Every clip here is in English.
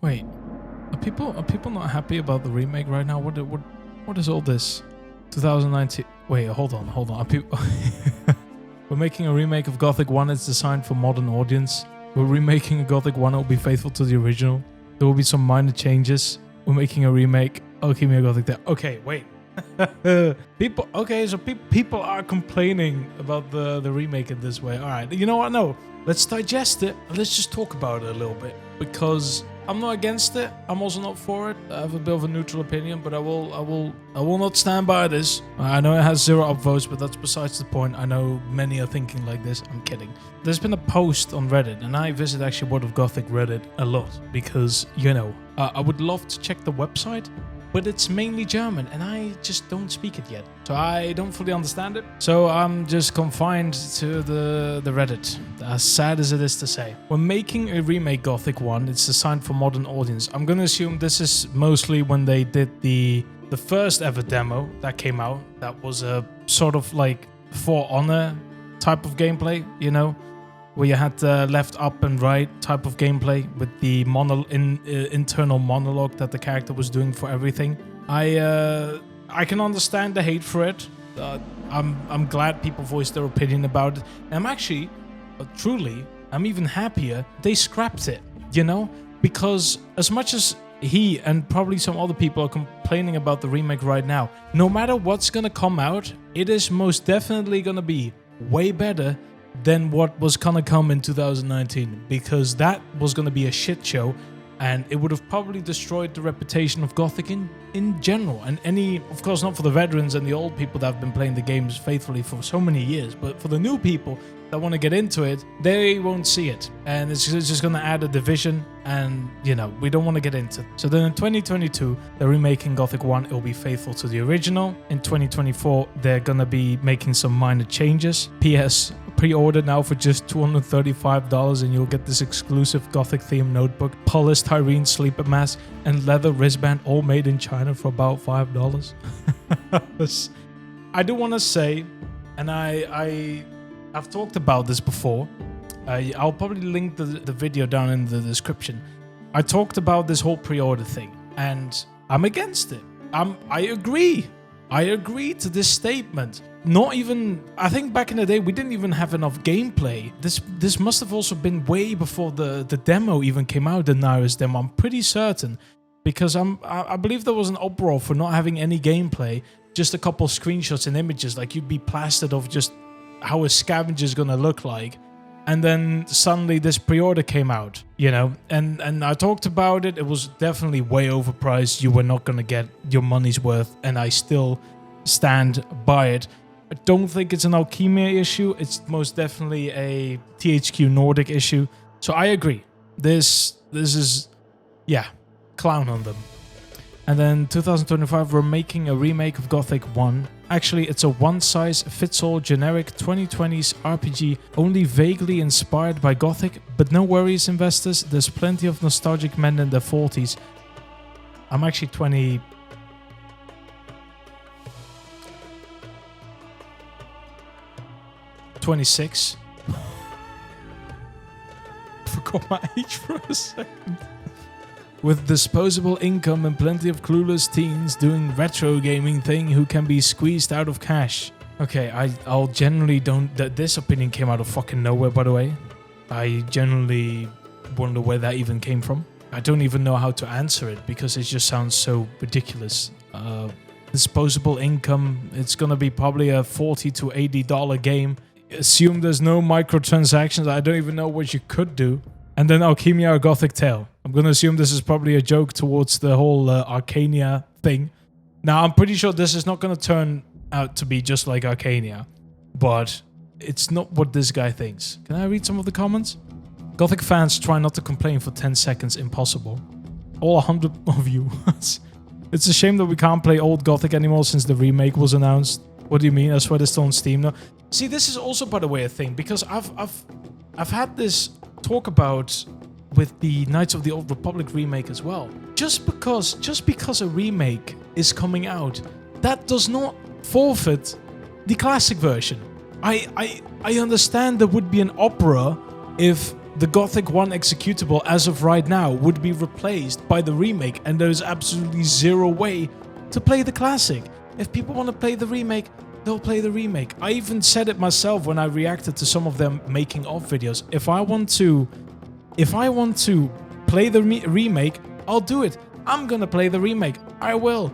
Wait, are people not happy about the remake right now? What is all this? 2019. Wait, hold on. Are people? We're making a remake of Gothic 1. It's designed for modern audience. We're remaking a Gothic 1. It will be faithful to the original. There will be some minor changes. We're making a remake. Alchemy Gothic there. Okay, wait. People. Okay, so people are complaining about the remake in this way. All right, you know what? No, let's digest it. Let's just talk about it a little bit, because I'm not against it. I'm also not for it. I have a bit of a neutral opinion, but I will not stand by this. I know it has 0 upvotes, but that's besides the point. I know many are thinking like this. I'm kidding. There's been a post on Reddit, and I visit actually World of Gothic Reddit a lot because, you know, I would love to check the website, but it's mainly German, and I just don't speak it yet. So I don't fully understand it. So I'm just confined to the Reddit, as sad as it is to say. We're making a remake Gothic 1. It's designed for modern audience. I'm going to assume this is mostly when they did the first ever demo that came out. That was a sort of like For Honor type of gameplay, you know, where you had left up and right type of gameplay with the internal monologue that the character was doing for everything. I can understand the hate for it. I'm glad people voiced their opinion about it. I'm actually, I'm even happier they scrapped it, you know? Because as much as he and probably some other people are complaining about the remake right now, no matter what's gonna come out, it is most definitely gonna be way better than what was gonna come in 2019, because that was gonna be a shit show, and it would have probably destroyed the reputation of Gothic in general. And any, of course, not for the veterans and the old people that have been playing the games faithfully for so many years, but for the new people that want to get into it, they won't see it, and it's just gonna add a division, and you know, we don't want to get into it. So then in 2022, they're remaking Gothic 1. It will be faithful to the original. In 2024, they're gonna be making some minor changes. PS, pre-order now for just $235 and you'll get this exclusive Gothic themed notebook, polished Irene sleeper mask, and leather wristband, all made in China for about $5. I do want to say, and I've talked about this before. I'll probably link the video down in the description. I talked about this whole pre-order thing, and I'm against it. I agree. I agree to this statement. Not even, I think back in the day, we didn't even have enough gameplay. This must have also been way before the demo even came out, the Nair's demo. I'm pretty certain, because I believe there was an uproar for not having any gameplay, just a couple screenshots and images, like you'd be plastered of just how a scavenger's gonna look like. And then suddenly this pre-order came out, you know, and I talked about it. It was definitely way overpriced. You were not gonna get your money's worth, and I still stand by it. I don't think it's an Alchemia issue. It's most definitely a THQ Nordic issue. So I agree. This is, yeah, clown on them. And then 2025, we're making a remake of Gothic 1. Actually, it's a one-size-fits-all generic 2020s RPG, only vaguely inspired by Gothic. But no worries, investors. There's plenty of nostalgic men in their 40s. I'm actually 26. Forgot my age for a second. With disposable income and plenty of clueless teens doing retro gaming thing who can be squeezed out of cash. Okay, I'll generally don't... This opinion came out of fucking nowhere, by the way. I generally wonder where that even came from. I don't even know how to answer it, because it just sounds so ridiculous. Disposable income, it's gonna be probably a $40 to $80 game. Assume there's no microtransactions. I don't even know what you could do. And then Alchemia or Gothic Tale. I'm going to assume this is probably a joke towards the whole Arcania thing. Now, I'm pretty sure this is not going to turn out to be just like Arcania, but it's not what this guy thinks. Can I read some of the comments? Gothic fans try not to complain for 10 seconds. Impossible. All 100 of you. It's a shame that we can't play old Gothic anymore since the remake was announced. What do you mean? I swear it's still on Steam now. See, this is also, by the way, a thing, because I've had this talk about with the Knights of the Old Republic remake as well. Just because a remake is coming out, that does not forfeit the classic version. I understand there would be an opera if the Gothic 1 executable as of right now would be replaced by the remake, and there's absolutely zero way to play the classic. If people want to play the remake, they'll play the remake. I even said it myself when I reacted to some of them making of videos. If I want to play the remake, I'll do it. I'm gonna play the remake. I will.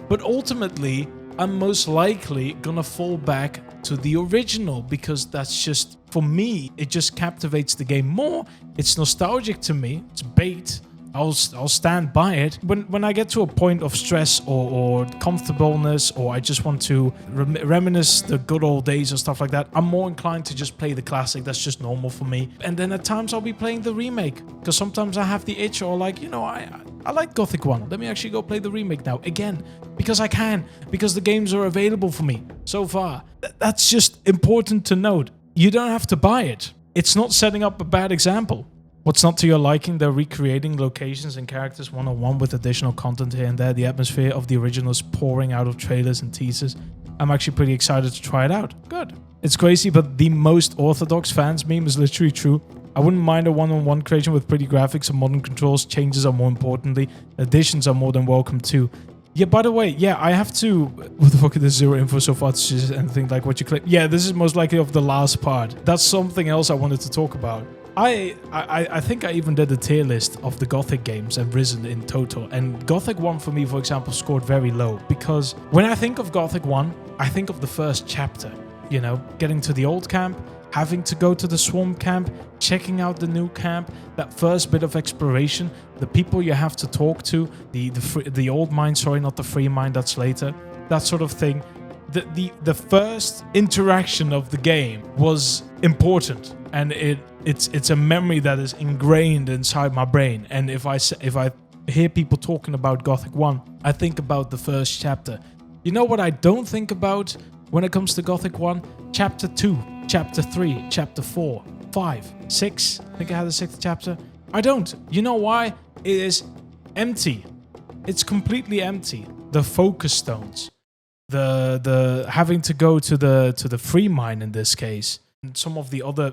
But ultimately, I'm most likely gonna fall back to the original, because that's just, for me, it just captivates the game more. It's nostalgic to me. It's bait. I'll stand by it. When I get to a point of stress or comfortableness, or I just want to reminisce the good old days or stuff like that, I'm more inclined to just play the classic. That's just normal for me. And then at times I'll be playing the remake, because sometimes I have the itch, or like, you know, I like Gothic 1. Let me actually go play the remake now again, because I can, because the games are available for me so far. That's just important to note. You don't have to buy it. It's not setting up a bad example. What's not to your liking, they're recreating locations and characters one-on-one with additional content here and there. The atmosphere of the original is pouring out of trailers and teasers. I'm actually pretty excited to try it out. Good. It's crazy, but the most orthodox fans meme is literally true. I wouldn't mind a one-on-one creation with pretty graphics and modern controls. Changes are more importantly. Additions are more than welcome too. Yeah, by the way, yeah, I have to... What the fuck is this? Zero info so far to suggest anything like what you click. Yeah, this is most likely of the last part. That's something else I wanted to talk about. I think I even did a tier list of the Gothic games and Risen in total, and Gothic 1 for me, for example, scored very low, because when I think of Gothic 1, I think of the first chapter, you know, getting to the old camp, having to go to the swamp camp, checking out the new camp, that first bit of exploration, the people you have to talk to, the old mine, sorry, not the free mine, that's later, that sort of thing. The first interaction of the game was important, and it's a memory that is ingrained inside my brain. And if I hear people talking about Gothic 1, I think about the first chapter. You know what I don't think about when it comes to Gothic 1? Chapter 2, Chapter 3, Chapter 4, 5, 6. I think I had a 6th chapter. I don't. You know why? It is empty. It's completely empty. The focus stones. The having to go to the free mine in this case, and some of the other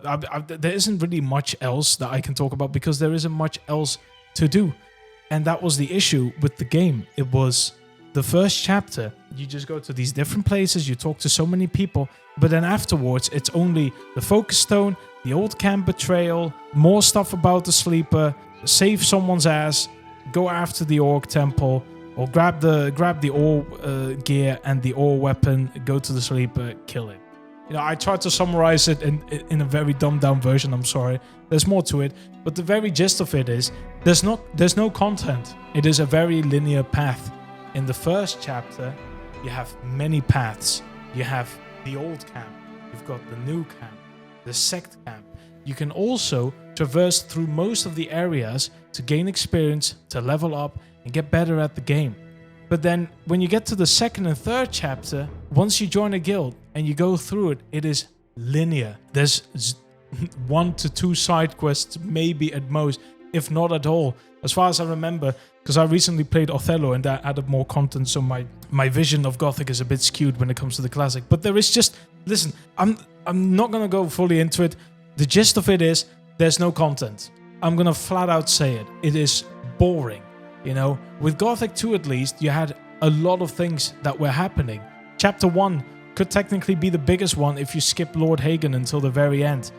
there isn't really much else that I can talk about, because there isn't much else to do, and that was the issue with the game. It was the first chapter, you just go to these different places, you talk to so many people, but then afterwards it's only the focus stone, the old camp betrayal, more stuff about the sleeper, save someone's ass, go after the orc temple, or grab the ore gear and the ore weapon, go to the sleeper, kill him. You know, I tried to summarize it in a very dumbed down version, I'm sorry. There's more to it, but the very gist of it is, there's no content. It is a very linear path. In the first chapter, you have many paths. You have the old camp, you've got the new camp, the sect camp. You can also traverse through most of the areas to gain experience, to level up, and get better at the game. But then when you get to the 2nd and 3rd chapter, once you join a guild and you go through it, it is linear. There's 1 to 2 side quests, maybe at most, if not at all, as far as I remember, because I recently played Othello and that added more content, so my vision of Gothic is a bit skewed when it comes to the classic. But there is just, listen, I'm not gonna go fully into it. The gist of it is, there's no content. I'm gonna flat out say it. It is boring. You know, with Gothic 2 at least, you had a lot of things that were happening. Chapter 1 could technically be the biggest one if you skip Lord Hagen until the very end.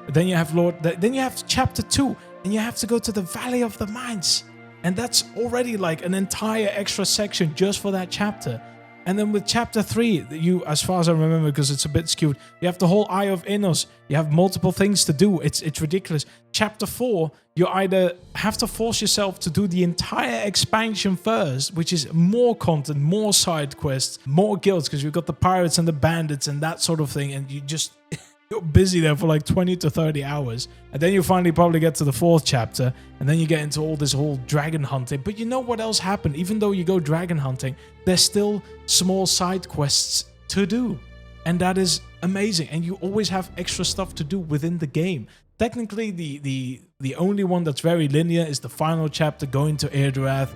Then you have Chapter 2, and you have to go to the Valley of the Mines. And that's already like an entire extra section just for that chapter. And then with Chapter 3, you, as far as I remember, because it's a bit skewed, you have the whole Eye of Innos. You have multiple things to do. It's ridiculous. Chapter 4, you either have to force yourself to do the entire expansion first, which is more content, more side quests, more guilds, because you've got the pirates and the bandits and that sort of thing, and you're busy there for like 20 to 30 hours. And then you finally probably get to the 4th chapter, and then you get into all this whole dragon hunting. But you know what else happened? Even though you go dragon hunting, there's still small side quests to do. And that is amazing. And you always have extra stuff to do within the game. Technically, the only one that's very linear is the final chapter, going to Erdorath,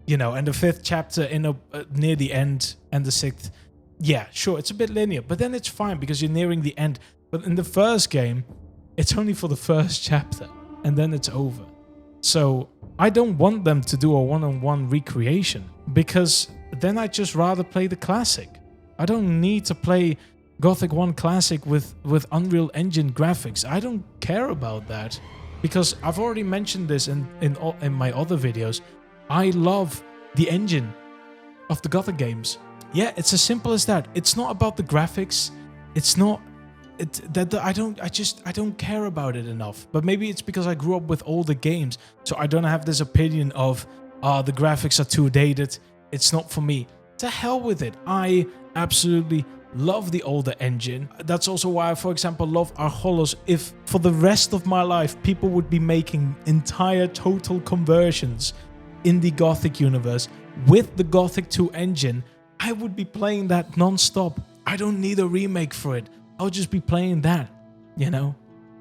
you know, and the 5th chapter near the end, and the 6th. Yeah, sure, it's a bit linear, but then it's fine because you're nearing the end. But in the first game, it's only for the first chapter. and then it's over. So I don't want them to do a one-on-one recreation, because then I'd just rather play the classic. I don't need to play Gothic 1 Classic with Unreal Engine graphics. I don't care about that, because I've already mentioned this in my other videos. I love the engine of the Gothic games. Yeah, it's as simple as that. It's not about the graphics. It's not I don't care about it enough. But maybe it's because I grew up with older games, so I don't have this opinion of the graphics are too dated. It's not for me. To hell with it. I absolutely love the older engine. That's also why I, for example, love Archolos. If for the rest of my life people would be making entire total conversions in the Gothic universe with the Gothic 2 engine, I would be playing that non-stop. I don't need a remake for it. I'll just be playing that, you know?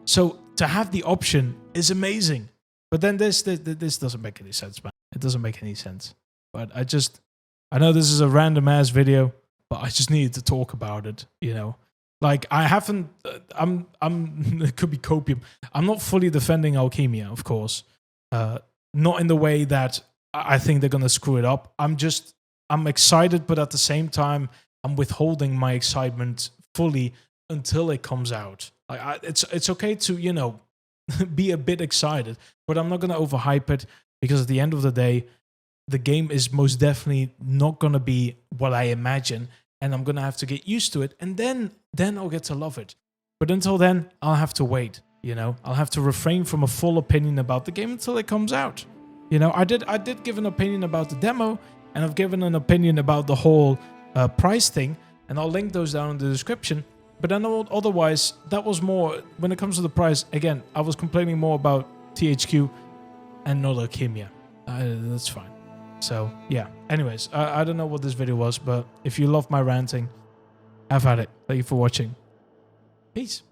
So to have the option is amazing. But then this doesn't make any sense, man. It doesn't make any sense. But I know this is a random ass video, but I just needed to talk about it, you know? Like, I haven't, it could be copium. I'm not fully defending Alchemia, of course. Not in the way that I think they're going to screw it up. I'm excited, but at the same time, I'm withholding my excitement fully until it comes out. Like, it's okay to, you know, be a bit excited, but I'm not going to overhype it, because at the end of the day, the game is most definitely not going to be what I imagine, and I'm going to have to get used to it, and then I'll get to love it. But until then, I'll have to wait, you know? I'll have to refrain from a full opinion about the game until it comes out. You know, I did give an opinion about the demo, and I've given an opinion about the whole price thing, and I'll link those down in the description. But then otherwise, that was more, when it comes to the price, again, I was complaining more about THQ and not Alchemia. That's fine. So, yeah. Anyways, I don't know what this video was, but if you love my ranting, have at it. Thank you for watching. Peace.